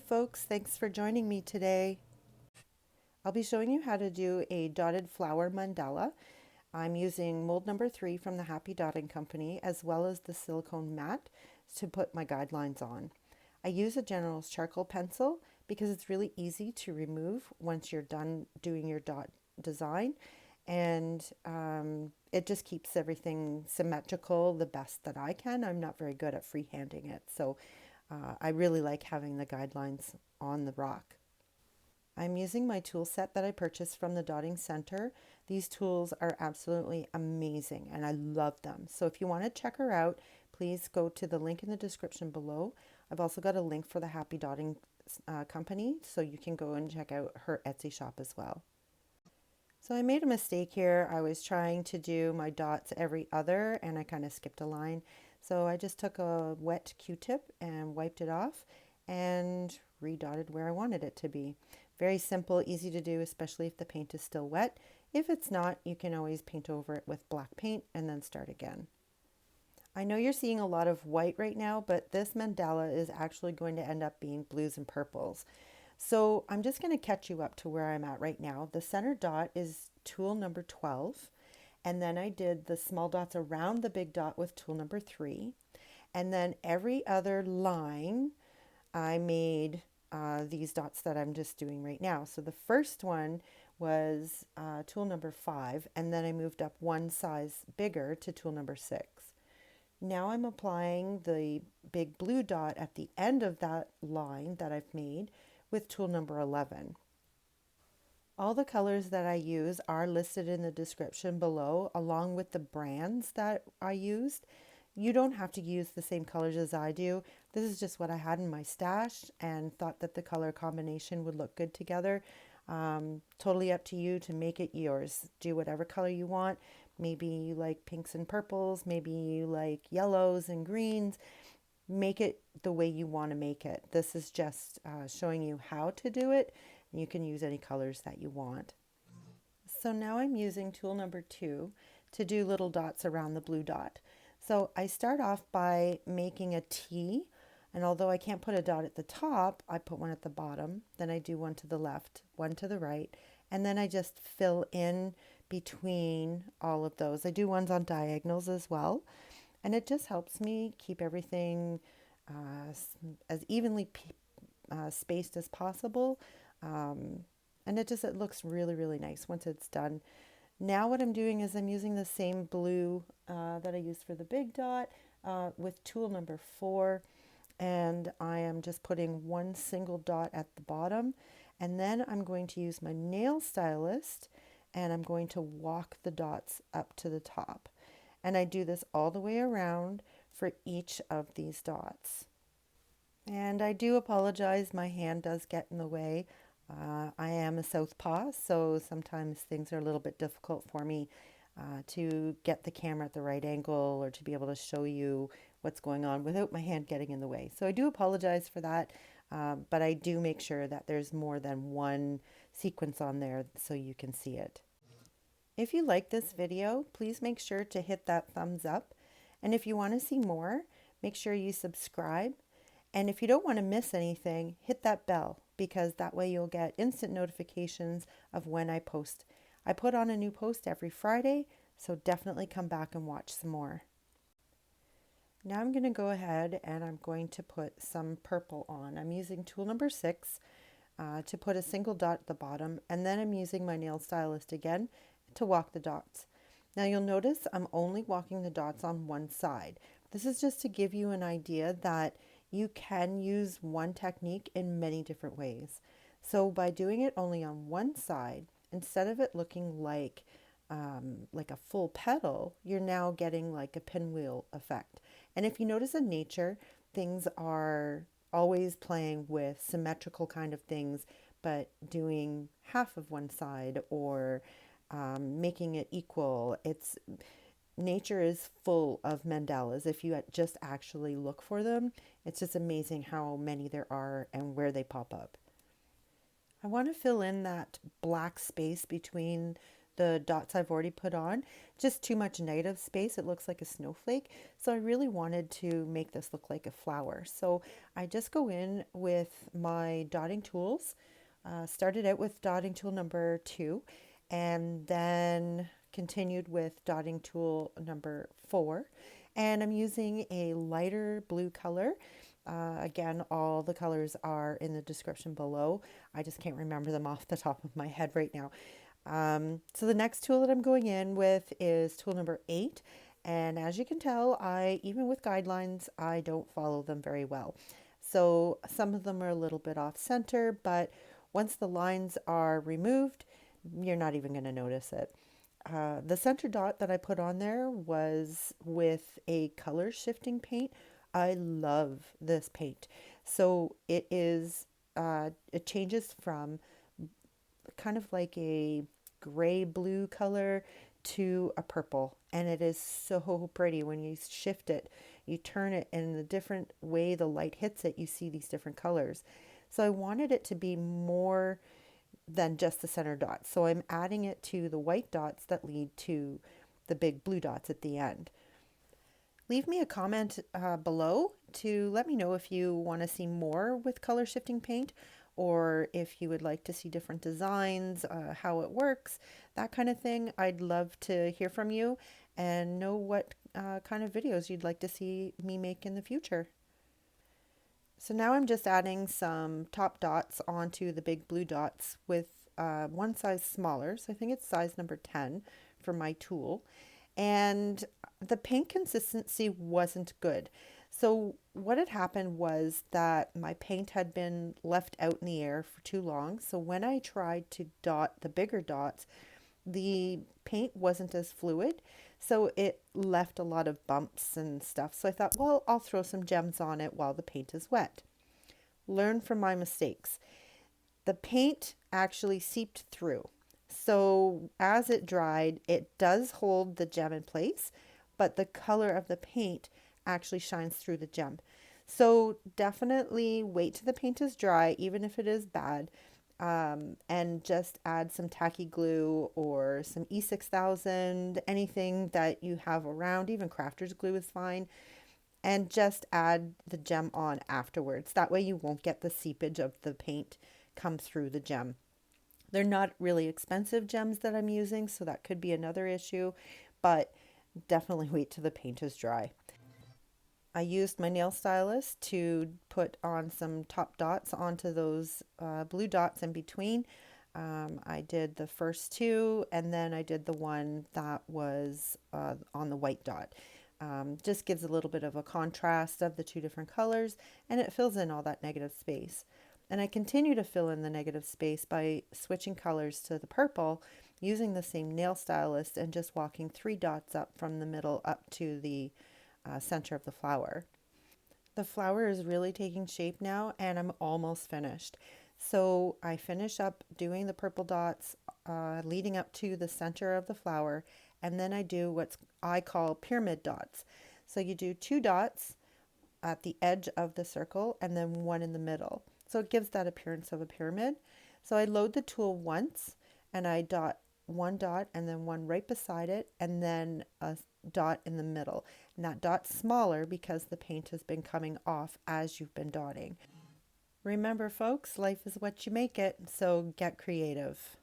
folks, thanks for joining me today. I'll be showing you how to do a dotted flower mandala. I'm using mold number 3 from the Happy Dotting Company as well as the silicone mat to put my guidelines on. I use a General's charcoal pencil because it's really easy to remove once you're done doing your dot design, and it just keeps everything symmetrical the best that I can. I'm not very good at freehanding it, so I really like having the guidelines on the rock. I'm using my tool set that I purchased from the Dotting Center. These tools are absolutely amazing and I love them. So if you want to check her out, please go to the link in the description below. I've also got a link for the Happy Dotting Company, so you can go and check out her Etsy shop as well. So I made a mistake here. I was trying to do my dots every other and I kind of skipped a line. So I just took a wet Q-tip and wiped it off and redotted where I wanted it to be. Very simple, easy to do, especially if the paint is still wet. If it's not, you can always paint over it with black paint and then start again. I know you're seeing a lot of white right now, but this mandala is actually going to end up being blues and purples. So I'm just going to catch you up to where I'm at right now. The center dot is tool number 12. And then I did the small dots around the big dot with tool number 3. And then every other line, I made these dots that I'm just doing right now. So the first one was tool number 5, and then I moved up one size bigger to tool number 6. Now I'm applying the big blue dot at the end of that line that I've made with tool number 11. All the colors that I use are listed in the description below, along with the brands that I used. You don't have to use the same colors as I do. This is just what I had in my stash and thought that the color combination would look good together. Totally up to you to make it yours. Do whatever color you want. Maybe you like pinks and purples, maybe you like yellows and greens. Make it the way you want to make it. This is just showing you how to do it. You can use any colors that you want. So now I'm using tool number 2 to do little dots around the blue dot. So I start off by making a T, and although I can't put a dot at the top, I put one at the bottom, then I do one to the left, one to the right, and then I just fill in between all of those. I do ones on diagonals as well, and it just helps me keep everything as evenly spaced as possible. And it looks really, really nice once it's done. Now what I'm doing is I'm using the same blue that I used for the big dot with tool number 4, and I am just putting one single dot at the bottom, and then I'm going to use my nail stylist and I'm going to walk the dots up to the top, and I do this all the way around for each of these dots. And I do apologize, my hand does get in the way. I am a southpaw, so sometimes things are a little bit difficult for me to get the camera at the right angle or to be able to show you what's going on without my hand getting in the way. So I do apologize for that, but I do make sure that there's more than one sequence on there so you can see it. If you like this video, please make sure to hit that thumbs up. And if you want to see more, make sure you subscribe. And if you don't want to miss anything, hit that bell, because that way you'll get instant notifications of when I post. I put on a new post every Friday, so definitely come back and watch some more. Now I'm going to go ahead and I'm going to put some purple on. I'm using tool number 6 to put a single dot at the bottom, and then I'm using my nail stylist again to walk the dots. Now you'll notice I'm only walking the dots on one side. This is just to give you an idea that you can use one technique in many different ways. So by doing it only on one side, instead of it looking like a full petal, you're now getting like a pinwheel effect. And if you notice in nature, things are always playing with symmetrical kind of things, but doing half of one side or making it equal. Nature is full of mandalas. If you just actually look for them, it's just amazing how many there are and where they pop up. I want to fill in that black space between the dots I've already put on, just too much negative space. It looks like a snowflake. So I really wanted to make this look like a flower. So I just go in with my dotting tools. Started out with dotting tool number 2 and then continued with dotting tool number 4. And I'm using a lighter blue color. Again, all the colors are in the description below. I just can't remember them off the top of my head right now. So the next tool that I'm going in with is tool number 8. And as you can tell, even with guidelines, I don't follow them very well. So some of them are a little bit off center, but once the lines are removed, you're not even going to notice it. The center dot that I put on there was with a color shifting paint. I love this paint. So it changes from kind of like a gray blue color to a purple, and it is so pretty when you shift it. You turn it, and the different way the light hits it, you see these different colors. So I wanted it to be more than just the center dot. So I'm adding it to the white dots that lead to the big blue dots at the end. Leave me a comment below to let me know if you want to see more with color shifting paint, or if you would like to see different designs, how it works, that kind of thing. I'd love to hear from you and know what kind of videos you'd like to see me make in the future. So now I'm just adding some top dots onto the big blue dots with one size smaller. So I think it's size number 10 for my tool. And the paint consistency wasn't good. So what had happened was that my paint had been left out in the air for too long. So when I tried to dot the bigger dots, the paint wasn't as fluid. So it left a lot of bumps and stuff. So I thought, well, I'll throw some gems on it while the paint is wet. Learn from my mistakes. The paint actually seeped through. So as it dried, it does hold the gem in place, but the color of the paint actually shines through the gem. So definitely wait till the paint is dry, even if it is bad, and just add some tacky glue or some E6000, anything that you have around, even crafter's glue is fine, and just add the gem on afterwards. That way you won't get the seepage of the paint come through the gem. They're not really expensive gems that I'm using, so that could be another issue, but definitely wait till the paint is dry. I used my nail stylus to put on some top dots onto those blue dots in between. I did the first two, and then I did the one that was on the white dot. Just gives a little bit of a contrast of the two different colors, and it fills in all that negative space. And I continue to fill in the negative space by switching colors to the purple, using the same nail stylus and just walking 3 dots up from the middle up to the center of the flower. The flower is really taking shape now, and I'm almost finished. So I finish up doing the purple dots leading up to the center of the flower, and then I do what I call pyramid dots. So you do 2 dots at the edge of the circle and then 1 in the middle. So it gives that appearance of a pyramid. So I load the tool once and I dot 1 dot and then 1 right beside it, and then a dot in the middle. And that dot's smaller because the paint has been coming off as you've been dotting. Remember, folks, life is what you make it, so get creative.